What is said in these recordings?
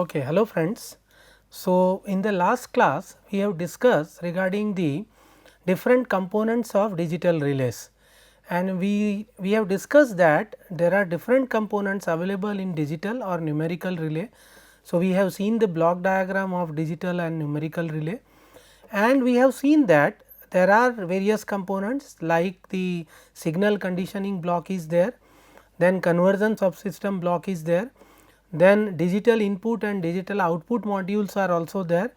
Okay, hello friends. So, in the last class we have discussed regarding the different components of digital relays, and we have discussed that there are different components available in digital or numerical relay. So, we have seen the block diagram of digital and numerical relay, and we have seen that there are various components like the signal conditioning block is there, then conversion subsystem block is there, then digital input and digital output modules are also there,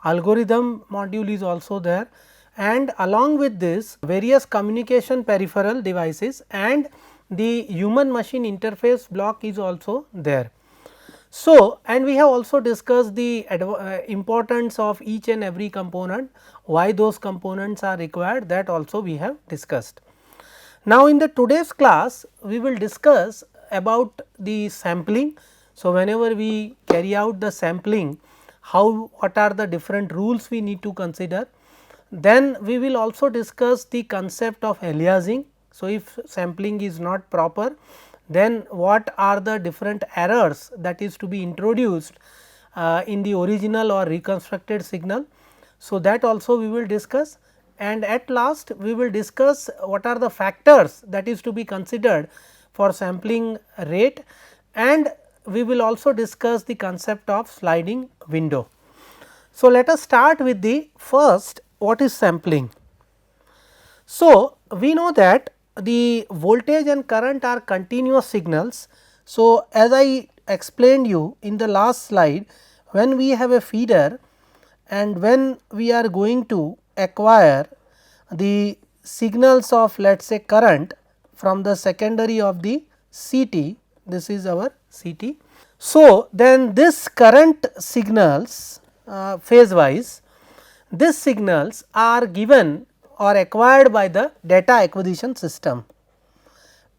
algorithm module is also there, and along with this various communication peripheral devices and the human machine interface block is also there. So, and we have also discussed the importance of each and every component, why those components are required, that also we have discussed. Now, in the today's class we will discuss about the sampling. So, whenever we carry out the sampling, what are the different rules we need to consider. Then we will also discuss the concept of aliasing. So, if sampling is not proper, then what are the different errors that is to be introduced in the original or reconstructed signal. So, that also we will discuss, and at last we will discuss what are the factors that is to be considered for sampling rate, and we will also discuss the concept of sliding window. So, let us start with the first, what is sampling. So, we know that the voltage and current are continuous signals. So, as I explained you in the last slide, when we have a feeder and when we are going to acquire the signals of, let us say, current from the secondary of the CT, this is our CT. So, then this current signals phase wise, these signals are given or acquired by the data acquisition system,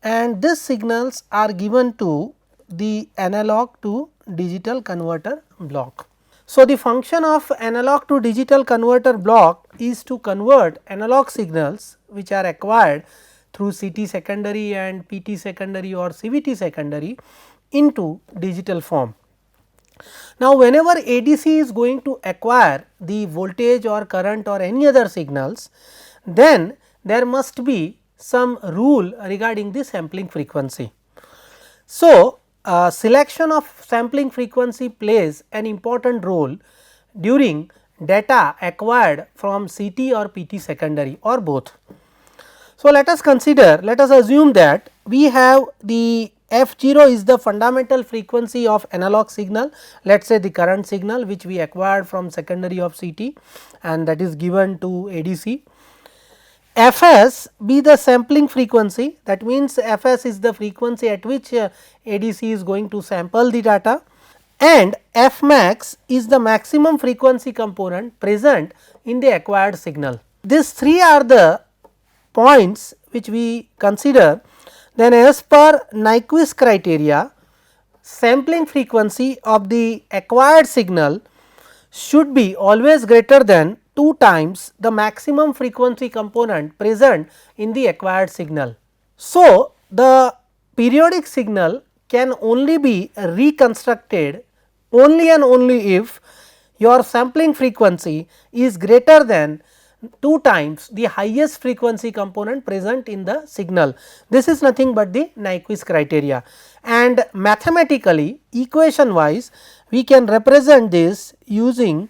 and these signals are given to the analog to digital converter block. So, the function of analog to digital converter block is to convert analog signals which are acquired through CT secondary and PT secondary or CVT secondary into digital form. Now, whenever ADC is going to acquire the voltage or current or any other signals, then there must be some rule regarding the sampling frequency. So, selection of sampling frequency plays an important role during data acquired from CT or PT secondary or both. So, let us consider, let us assume that we have the f0 is the fundamental frequency of analog signal, let us say the current signal which we acquired from secondary of CT and that is given to ADC. Fs be the sampling frequency, that means Fs is the frequency at which ADC is going to sample the data, and Fmax is the maximum frequency component present in the acquired signal. These three are the points which we consider. Then as per Nyquist criteria, sampling frequency of the acquired signal should be always greater than 2 times the maximum frequency component present in the acquired signal. So, the periodic signal can only be reconstructed only and only if your sampling frequency is greater than 2 times the highest frequency component present in the signal. This is nothing but the Nyquist criteria, and mathematically equation wise we can represent this using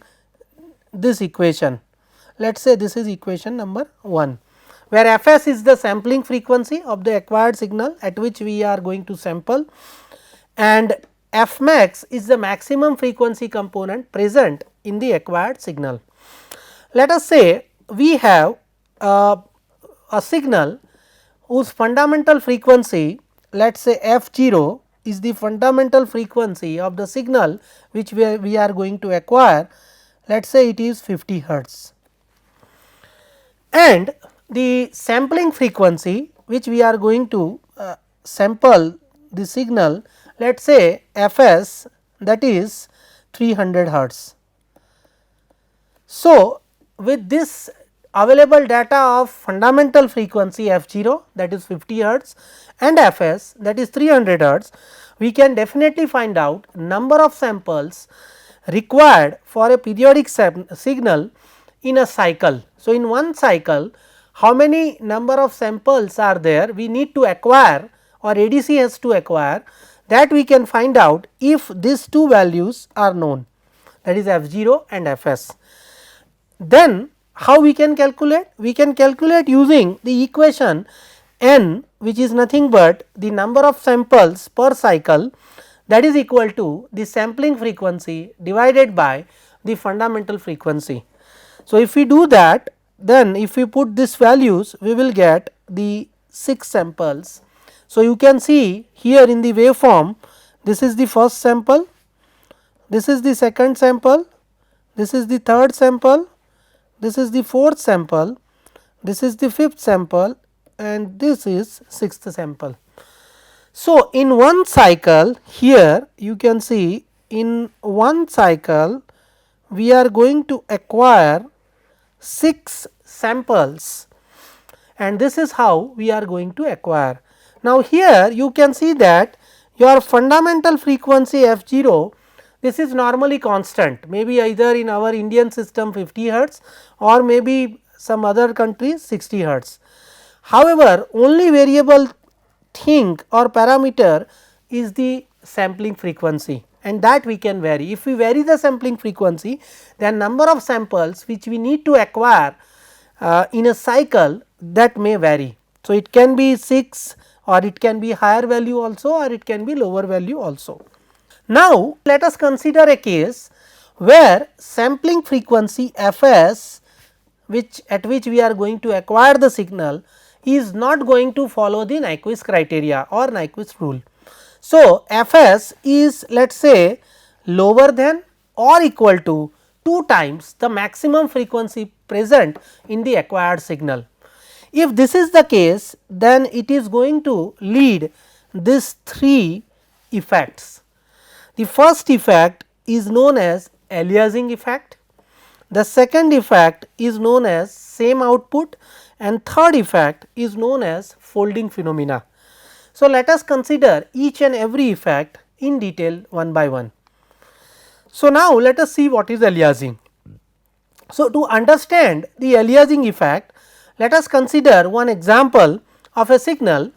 this equation. Let us say this is equation number 1, where Fs is the sampling frequency of the acquired signal at which we are going to sample, and Fmax is the maximum frequency component present in the acquired signal. Let us say we have a signal whose fundamental frequency, let us say f0 is the fundamental frequency of the signal which we are going to acquire, let us say it is 50 hertz, and the sampling frequency which we are going to sample the signal, let us say Fs, that is 300 hertz. So, with this available data of fundamental frequency f0, that is 50 hertz, and fs, that is 300 hertz, we can definitely find out number of samples required for a periodic signal in a cycle. So, in one cycle how many number of samples are there we need to acquire or ADC has to acquire, that we can find out if these two values are known, that is f0 and fs. Then how we can calculate? We can calculate using the equation n, which is nothing but the number of samples per cycle, that is equal to the sampling frequency divided by the fundamental frequency. So, if we do that, then if we put these values we will get the 6 samples. So, you can see here in the waveform, this is the first sample, this is the second sample, this is the third sample, this is the fourth sample, this is the fifth sample, and this is sixth sample. So, in one cycle here you can see, in one cycle we are going to acquire 6 samples, and this is how we are going to acquire. Now, here you can see that your fundamental frequency f0, this is normally constant, maybe either in our Indian system 50 hertz or maybe some other countries 60 hertz. However, only variable thing or parameter is the sampling frequency, and that we can vary. If we vary the sampling frequency, then number of samples which we need to acquire in a cycle, that may vary. So, it can be 6 or it can be higher value also, or it can be lower value also. Now, let us consider a case where sampling frequency fs, at which we are going to acquire the signal, is not going to follow the Nyquist criteria or Nyquist rule. So, fs is, let us say, lower than or equal to 2 times the maximum frequency present in the acquired signal. If this is the case, then it is going to lead these 3 effects. The first effect is known as aliasing effect, the second effect is known as same output, and third effect is known as folding phenomena. So, let us consider each and every effect in detail one by one. So, now let us see what is aliasing. So, to understand the aliasing effect, let us consider one example of a signal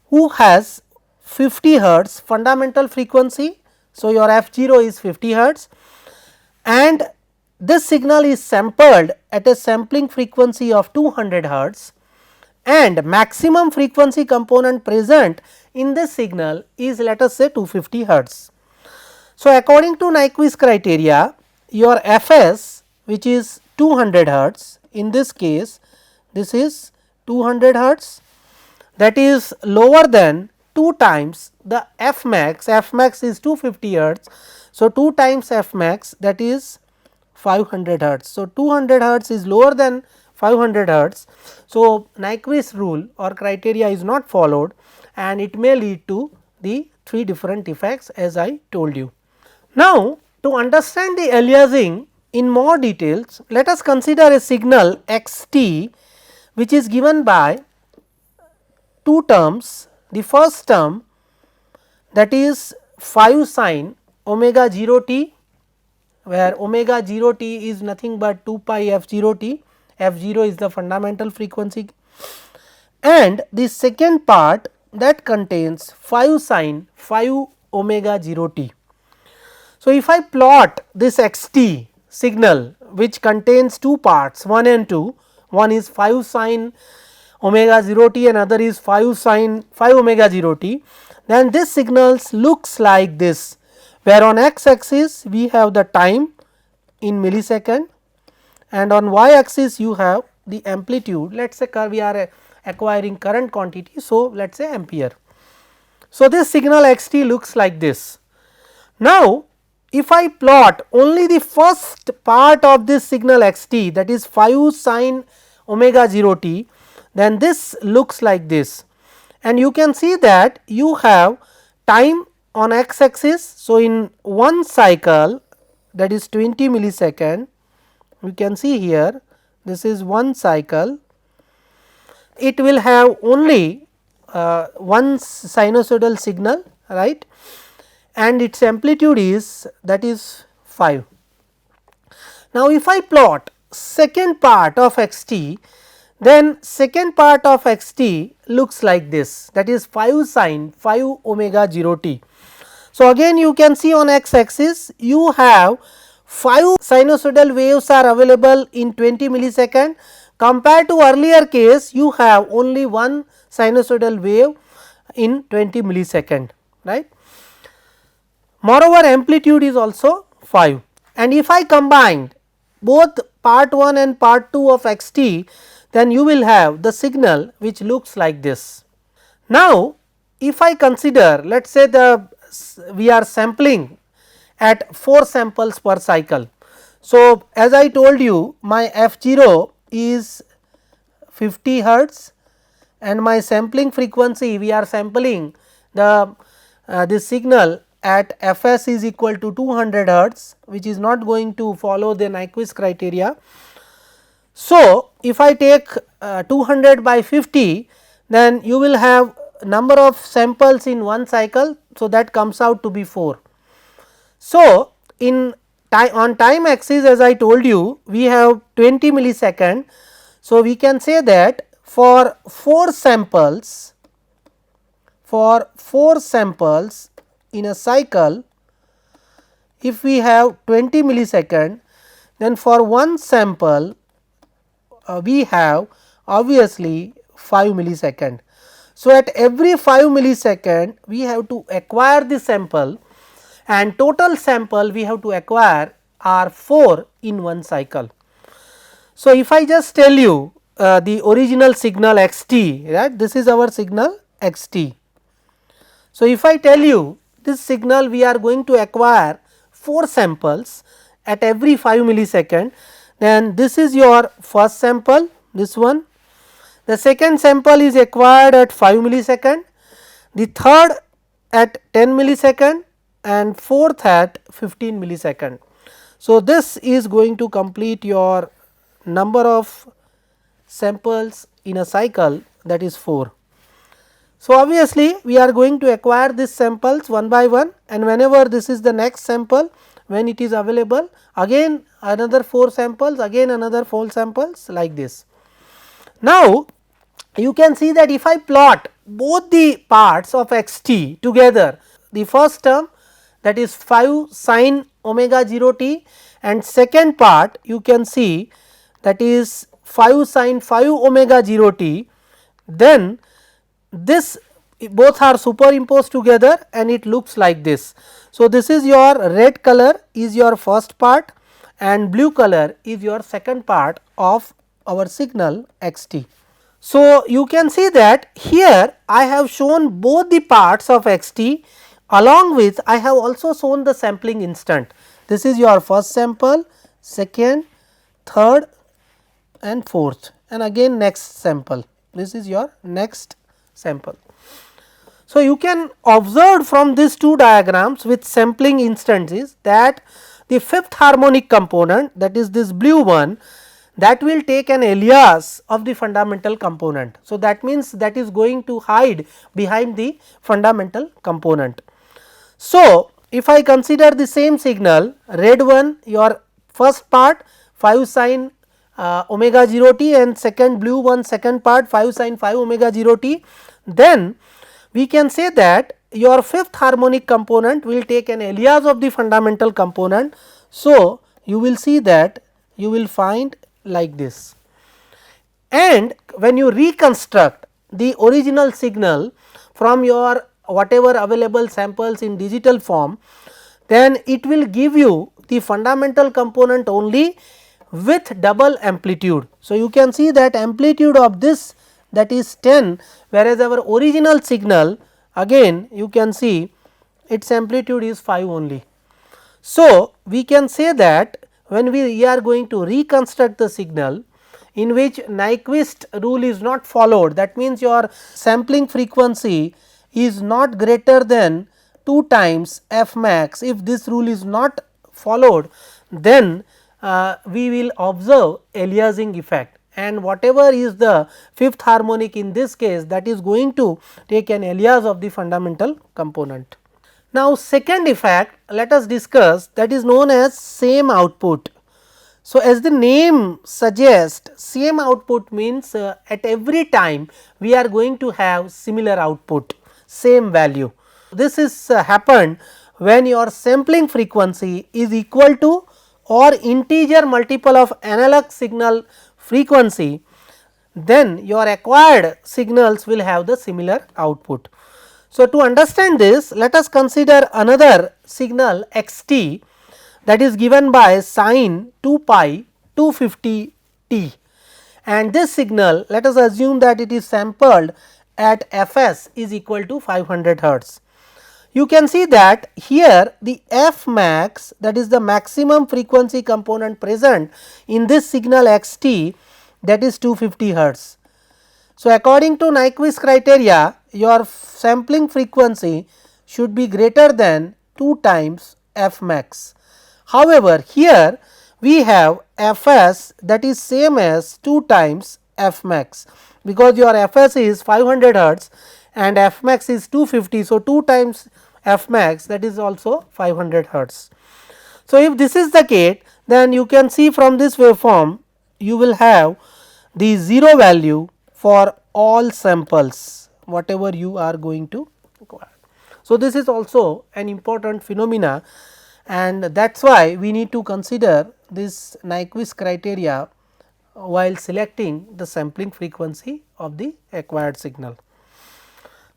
who has 50 hertz fundamental frequency. So, your f0 is 50 hertz, and this signal is sampled at a sampling frequency of 200 hertz, and maximum frequency component present in this signal is, let us say, 250 hertz. So, according to Nyquist criteria, your fs, which is 200 hertz, in this case this is 200 hertz, that is lower than 2 times the f max is 250 hertz. So, 2 times f max, that is 500 hertz. So, 200 hertz is lower than 500 hertz. So, Nyquist rule or criteria is not followed, and it may lead to the 3 different effects as I told you. Now, to understand the aliasing in more details, let us consider a signal x t, which is given by 2 terms. The first term, that is 5 sin omega 0 t, where omega 0 t is nothing but 2 pi f 0 t, f 0 is the fundamental frequency, and the second part that contains 5 sin 5 omega 0 t. So, if I plot this x t signal, which contains 2 parts 1 and 2, one is 5 sin omega 0 t and other is 5 sin 5 omega 0 t, then this signals looks like this, where on x axis we have the time in millisecond, and on y axis you have the amplitude. Let us say we are acquiring current quantity, so let us say ampere. So, this signal x t looks like this. Now, if I plot only the first part of this signal x t, that is 5 sin omega 0 t, then this looks like this, and you can see that you have time on x axis. So, in one cycle, that is 20 millisecond, you can see here this is one cycle, it will have only one sinusoidal signal, right, and its amplitude is, that is 5. Now, if I plot second part of x t, then second part of x t looks like this, that is 5 sin 5 omega 0 t. So, again you can see on x axis you have 5 sinusoidal waves are available in 20 millisecond, compared to earlier case you have only one sinusoidal wave in 20 millisecond, right. Moreover, amplitude is also 5, and if I combined both part 1 and part 2 of x t, then you will have the signal which looks like this. Now, if I consider, let us say we are sampling at 4 samples per cycle. So, as I told you, my f 0 is 50 hertz and my sampling frequency, we are sampling the this signal at f s is equal to 200 hertz, which is not going to follow the Nyquist criteria. So, if I take 200 by 50, then you will have number of samples in one cycle. So, that comes out to be 4. So, in on time axis, as I told you, we have 20 millisecond. So, we can say that for 4 samples in a cycle, if we have 20 millisecond, then for one sample we have obviously 5 millisecond. So, at every 5 millisecond we have to acquire the sample, and total sample we have to acquire are 4 in one cycle. So, if I just tell you the original signal x t, right, this is our signal x t. So, if I tell you this signal we are going to acquire 4 samples at every 5 millisecond, then this is your first sample, this one. The second sample is acquired at 5 millisecond, the third at 10 millisecond and fourth at 15 millisecond. So, this is going to complete your number of samples in a cycle, that is 4. So, obviously, we are going to acquire these samples one by one, and whenever this is the next sample, when it is available, again another 4 samples, again another 4 samples, like this. Now, you can see that if I plot both the parts of x t together, the first term, that is 5 sin omega 0 t, and second part you can see that is 5 sin 5 omega 0 t, then this both are superimposed together and it looks like this. So, this is your red color is your first part and blue color is your second part of our signal x t. So, you can see that here I have shown both the parts of x t, along with I have also shown the sampling instant. This is your first sample, second, third and fourth, and again next sample, this is your next sample. So, you can observe from these two diagrams with sampling instances that the fifth harmonic component, that is this blue one, that will take an alias of the fundamental component. So, that means that is going to hide behind the fundamental component. So, if I consider the same signal, red one, your first part 5 sin omega 0 t, and second blue one, second part 5 sin 5 omega 0 t, then we can say that your fifth harmonic component will take an alias of the fundamental component. So, you will see that you will find like this, and when you reconstruct the original signal from your whatever available samples in digital form, then it will give you the fundamental component only with double amplitude. So, you can see that amplitude of this, that is 10, whereas our original signal again you can see its amplitude is 5 only. So, we can say that when we are going to reconstruct the signal in which Nyquist rule is not followed, that means your sampling frequency is not greater than 2 times f max. If this rule is not followed, then we will observe aliasing effect, and whatever is the fifth harmonic in this case, that is going to take an alias of the fundamental component. Now, second effect let us discuss, that is known as same output. So, as the name suggests, same output means at every time we are going to have similar output, same value. This is happened when your sampling frequency is equal to or integer multiple of analog signal frequency, then your acquired signals will have the similar output. So, to understand this, let us consider another signal x t, that is given by sin 2 pi 250 t, and this signal let us assume that it is sampled at fs is equal to 500 hertz. You can see that here the f max, that is the maximum frequency component present in this signal x t, that is 250 hertz. So, according to Nyquist criteria, your sampling frequency should be greater than 2 times f max. However, here we have fs that is same as 2 times f max, because your fs is 500 hertz and f max is 250. So, 2 times f max, that is also 500 hertz. So, if this is the case, then you can see from this waveform you will have the 0 value for all samples whatever you are going to acquire. So, this is also an important phenomena, and that is why we need to consider this Nyquist criteria while selecting the sampling frequency of the acquired signal.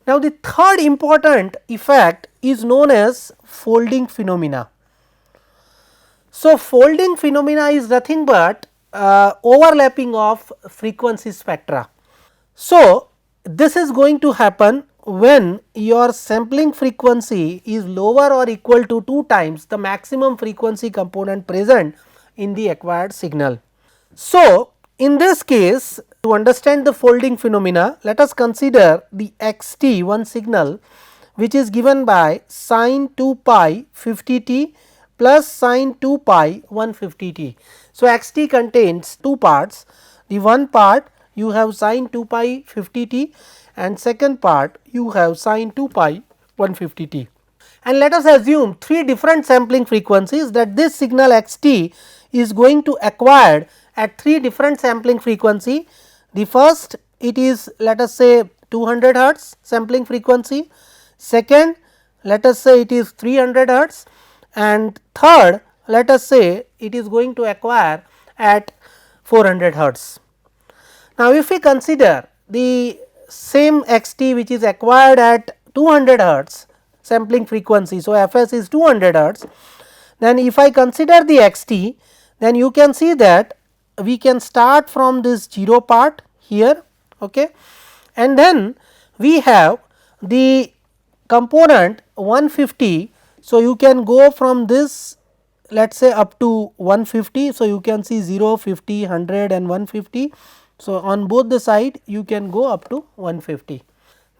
Now, the third important effect is known as folding phenomena. So, folding phenomena is nothing but overlapping of frequency spectra. So, this is going to happen when your sampling frequency is lower or equal to 2 times the maximum frequency component present in the acquired signal. So, in this case, to understand the folding phenomena, let us consider the x t one signal which is given by sin 2 pi 50 t plus sin 2 pi 150 t. So, x t contains two parts, the one part you have sin 2 pi 50 t and second part you have sin 2 pi 150 t. And let us assume three different sampling frequencies, that this signal x t is going to acquired at three different sampling frequency. The first, it is let us say 200 hertz sampling frequency, second let us say it is 300 hertz, and third let us say it is going to acquire at 400 hertz. Now, if we consider the same x t which is acquired at 200 hertz sampling frequency, so fs is 200 hertz, then if I consider the x t, then you can see that we can start from this 0 part here, okay, and then we have the component 150. So, you can go from this, let us say up to 150. So, you can see 0, 50, 100 and 150. So, on both the side you can go up to 150.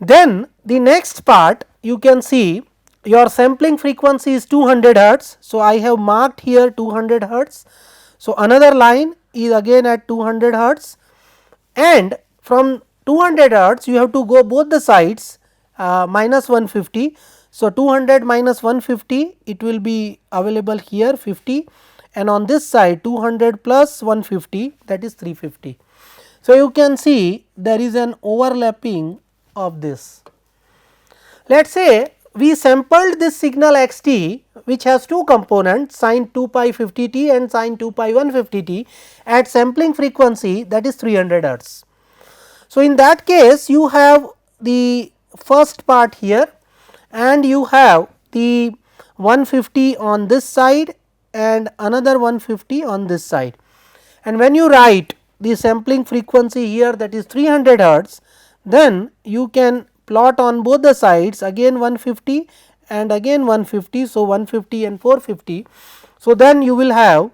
Then the next part you can see your sampling frequency is 200 hertz. So, I have marked here 200 hertz. So, another line is again at 200 hertz, and from 200 hertz you have to go both the sides minus 150. So, 200 minus 150, it will be available here 50, and on this side 200 plus 150, that is 350. So, you can see there is an overlapping of this. Let us say we sampled this signal x t which has two components sin 2 pi 50 t and sin 2 pi 150 t at sampling frequency, that is 300 hertz. So, in that case you have the first part here and you have the 150 on this side and another 150 on this side, and when you write the sampling frequency here, that is 300 hertz, then you can plot on both the sides again 150 and again 150. So, 150 and 450. So, then you will have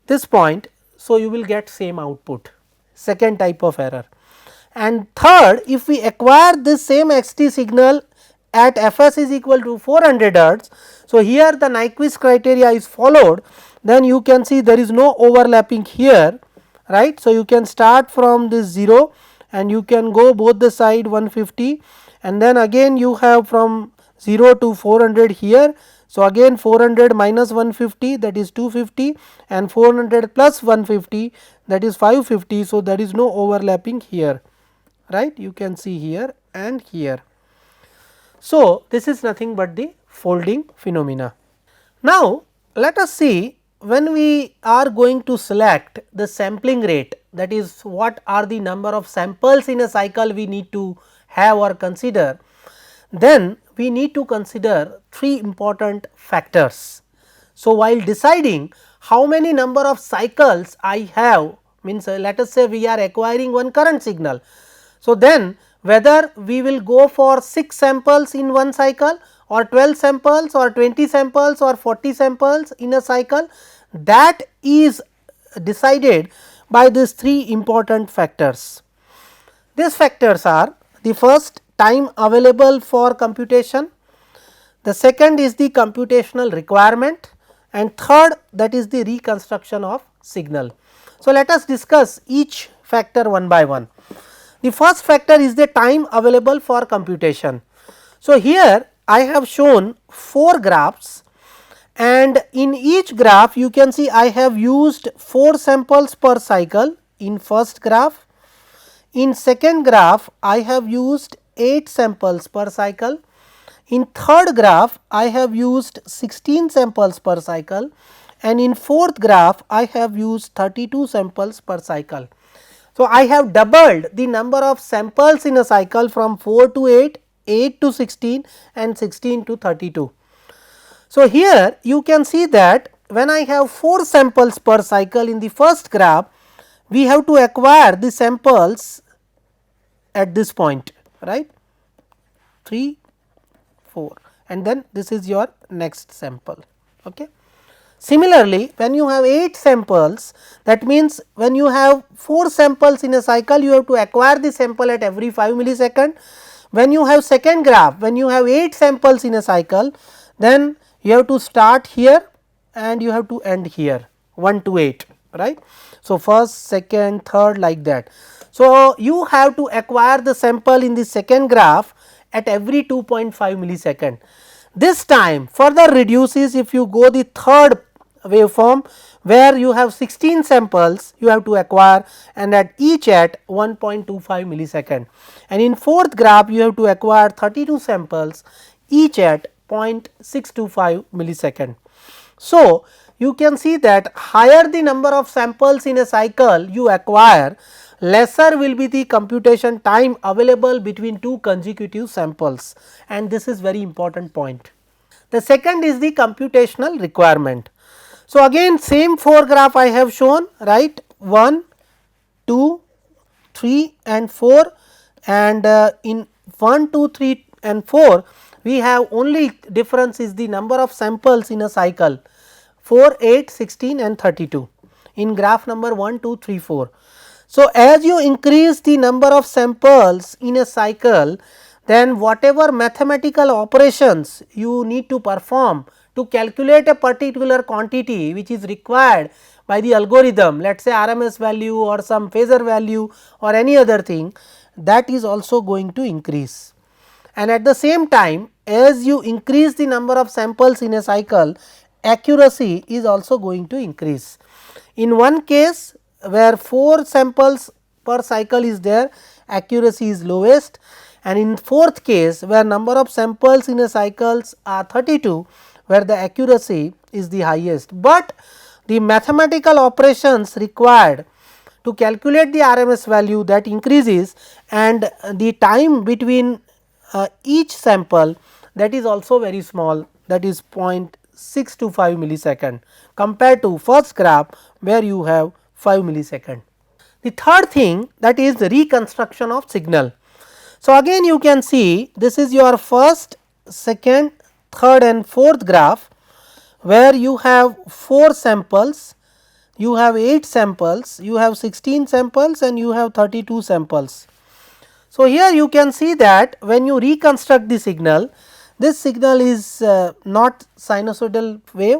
this point. So, you will get same output, second type of error. And third, if we acquire this same x t signal at fs is equal to 400 hertz. So, here the Nyquist criteria is followed, then you can see there is no overlapping here, right. So, you can start from this 0 and you can go both the side 150, and then again you have from 0 to 400 here. So, again 400 minus 150, that is 250, and 400 plus 150, that is 550. So, there is no overlapping here, right, you can see here and here. So, this is nothing but the folding phenomena. Now, let us see, when we are going to select the sampling rate, that is what are the number of samples in a cycle we need to have or consider, then we need to consider three important factors. So, while deciding how many number of cycles I have, means let us say we are acquiring one current signal. So, then whether we will go for 6 samples in one cycle or 12 samples or 20 samples or 40 samples in a cycle, that is decided by these three important factors. These factors are: the first, time available for computation, the second is the computational requirement, and third, that is the reconstruction of signal. So, let us discuss each factor one by one. The first factor is the time available for computation. So, here I have shown 4 graphs, and in each graph you can see I have used 4 samples per cycle in first graph. In second graph I have used 8 samples per cycle. In third graph I have used 16 samples per cycle, and in fourth graph I have used 32 samples per cycle. So, I have doubled the number of samples in a cycle from 4 to 8, 8 to 16 and 16 to 32. So, here you can see that when I have 4 samples per cycle in the first graph, we have to acquire the samples at this point, right, 3, 4, and then this is your next sample. Okay. Similarly, when you have 8 samples, that means when you have 4 samples in a cycle, you have to acquire the sample at every 5 millisecond. When you have second graph, when you have 8 samples in a cycle, then you have to start here and you have to end here 1 to 8, right. So, first, second, third, like that. So, you have to acquire the sample in the second graph at every 2.5 millisecond. This time further reduces if you go the third waveform, where you have 16 samples you have to acquire, and at each at 1.25 millisecond, and in fourth graph you have to acquire 32 samples each at 0.625 millisecond. So, you can see that higher the number of samples in a cycle you acquire, lesser will be the computation time available between two consecutive samples, and this is very important point. The second is the computational requirement. So, again same 4 graph I have shown, right, 1, 2, 3 and 4, and in 1, 2, 3 and 4 we have only difference is the number of samples in a cycle 4, 8, 16 and 32 in graph number 1, 2, 3, 4. So, as you increase the number of samples in a cycle, then whatever mathematical operations you need to perform to calculate a particular quantity which is required by the algorithm, let us say RMS value or some phasor value or any other thing, that is also going to increase. And at the same time, as you increase the number of samples in a cycle, accuracy is also going to increase. In one case where 4 samples per cycle is there, accuracy is lowest, and in fourth case where number of samples in a cycles are 32, where the accuracy is the highest, but the mathematical operations required to calculate the RMS value that increases, and the time between each sample, that is also very small, that is 0.625 millisecond compared to first graph where you have 5 millisecond. The third thing, that is the reconstruction of signal. So, again you can see this is your first, second, third and fourth graph, where you have 4 samples, you have 8 samples, you have 16 samples and you have 32 samples. So, here you can see that when you reconstruct the signal, this signal is not sinusoidal wave,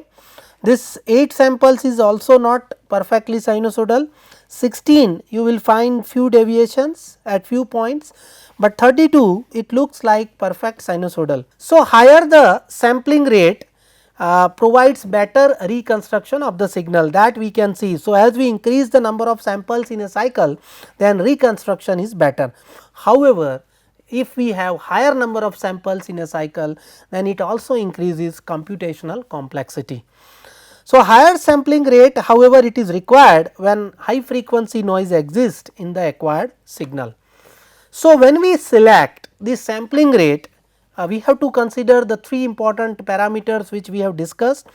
This 8 samples is also not perfectly sinusoidal. 16 you will find few deviations at few points, but 32 it looks like perfect sinusoidal. So, higher the sampling rate provides better reconstruction of the signal, that we can see. So, as we increase the number of samples in a cycle, then reconstruction is better. However, if we have higher number of samples in a cycle, then it also increases computational complexity. So, higher sampling rate, however, it is required when high frequency noise exists in the acquired signal. So, when we select the sampling rate, we have to consider the three important parameters which we have discussed.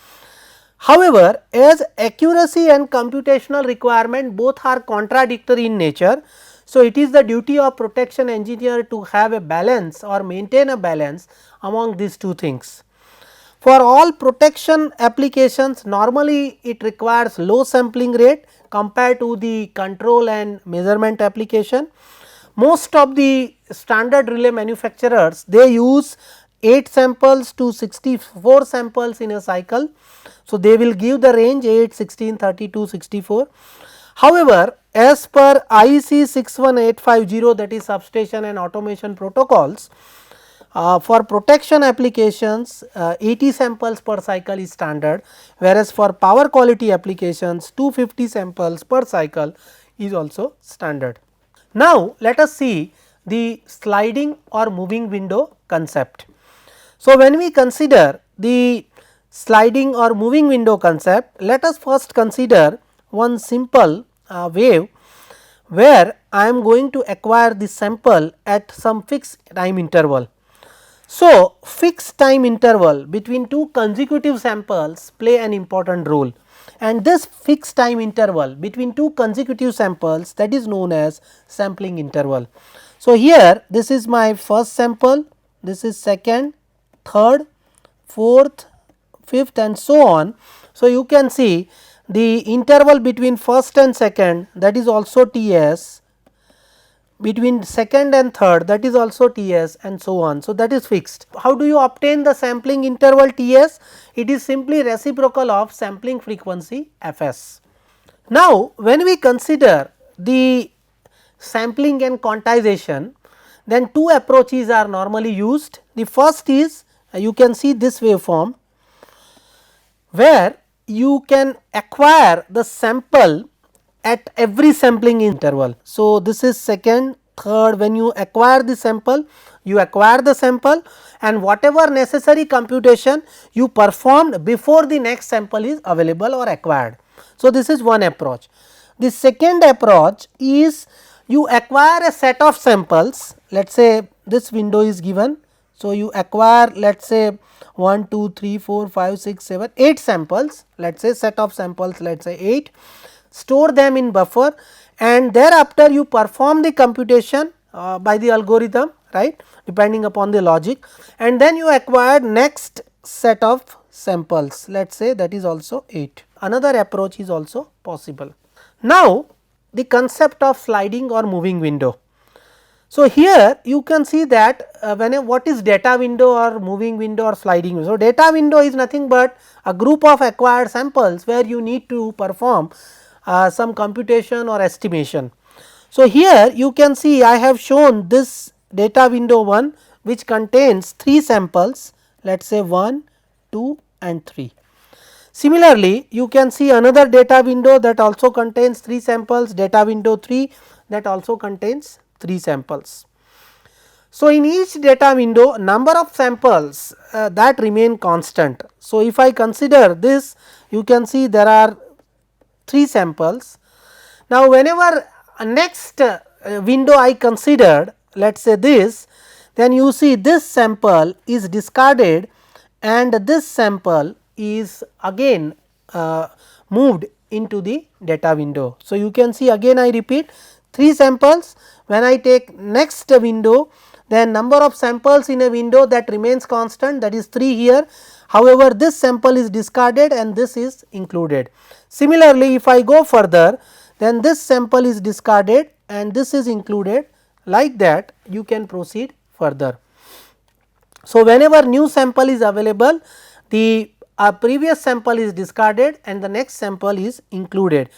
However, as accuracy and computational requirement both are contradictory in nature, so it is the duty of protection engineer to have a balance or maintain a balance among these two things. For all protection applications, normally it requires low sampling rate compared to the control and measurement application. Most of the standard relay manufacturers, they use 8 samples to 64 samples in a cycle. So, they will give the range 8, 16, 32, 64. However, as per IEC 61850, that is substation and automation protocols, for protection applications 80 samples per cycle is standard, whereas for power quality applications 250 samples per cycle is also standard. Now, let us see the sliding or moving window concept. So, when we consider the sliding or moving window concept, let us first consider one simple wave where I am going to acquire the sample at some fixed time interval. So, fixed time interval between two consecutive samples play an important role, and this fixed time interval between two consecutive samples, that is known as sampling interval. So, here this is my first sample, this is second, third, fourth, fifth and so on. So, you can see the interval between first and second, that is also Ts, between second and third, that is also Ts and so on. So, that is fixed. How do you obtain the sampling interval Ts? It is simply reciprocal of sampling frequency Fs. Now, when we consider the sampling and quantization, then two approaches are normally used. The first is you can see this waveform, where you can acquire the sample at every sampling interval. So, this is second, third, when you acquire the sample, you acquire the sample and whatever necessary computation you performed before the next sample is available or acquired. So, this is one approach. The second approach is you acquire a set of samples, let us say this window is given. So, you acquire let us say 1, 2, 3, 4, 5, 6, 7, 8 samples, let us say set of samples, let us say 8, store them in buffer and thereafter you perform the computation by the algorithm, right, depending upon the logic, and then you acquire next set of samples, let us say that is also 8. Another approach is also possible. Now, the concept of sliding or moving window. So, here you can see that what is data window or moving window or sliding window. So, data window is nothing but a group of acquired samples where you need to perform some computation or estimation. So, here you can see I have shown this data window 1 which contains 3 samples, let us say 1, 2 and 3. Similarly, you can see another data window that also contains 3 samples, data window 3 that also contains 3 samples. So, in each data window number of samples that remain constant. So, if I consider this, you can see there are 3 samples. Now, whenever next window I considered, let us say this, then you see this sample is discarded and this sample is again moved into the data window. So, you can see again I repeat 3 samples, when I take next window, then number of samples in a window that remains constant, that is 3 here. However, this sample is discarded and this is included. Similarly, if I go further, then this sample is discarded and this is included, like that you can proceed further. So, whenever new sample is available, the a previous sample is discarded and the next sample is included,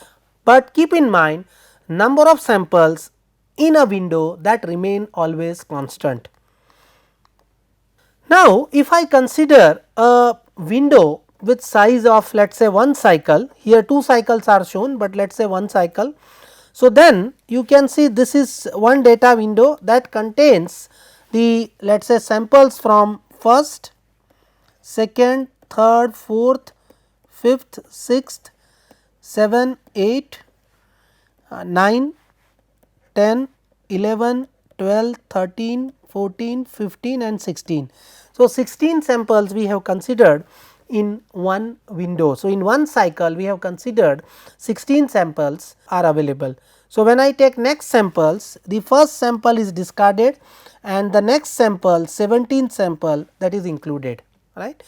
but keep in mind number of samples in a window that remain always constant. Now, if I consider a window with size of let us say 1 cycle, here 2 cycles are shown, but let us say 1 cycle. So, then you can see this is one data window that contains the let us say samples from first, second, third, fourth, fifth, sixth, 7, 8, 9, 10, 11, 12, 13, 14, 15 and 16. So, 16 samples we have considered in one window. So, in one cycle we have considered 16 samples are available. So, when I take next samples, the first sample is discarded and the next sample 17th sample that is included, right.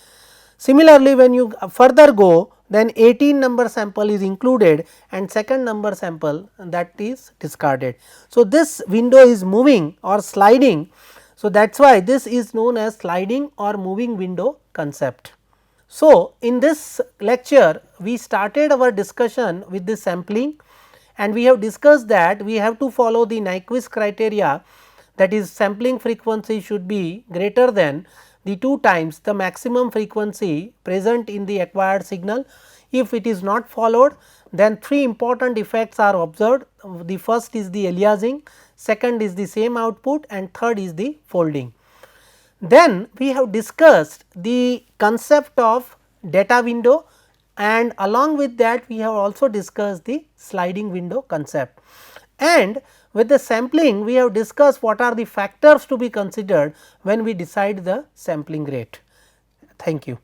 Similarly, when you further go, then 18 number sample is included and second number sample that is discarded. So, this window is moving or sliding. So, that is why this is known as sliding or moving window concept. So, in this lecture we started our discussion with the sampling and we have discussed that we have to follow the Nyquist criteria, that is sampling frequency should be greater than the 2 times the maximum frequency present in the acquired signal. If it is not followed, then 3 important effects are observed. The first is the aliasing, second is the same output and third is the folding. Then we have discussed the concept of data window and along with that we have also discussed the sliding window concept. And with the sampling we have discussed what are the factors to be considered when we decide the sampling rate. Thank you.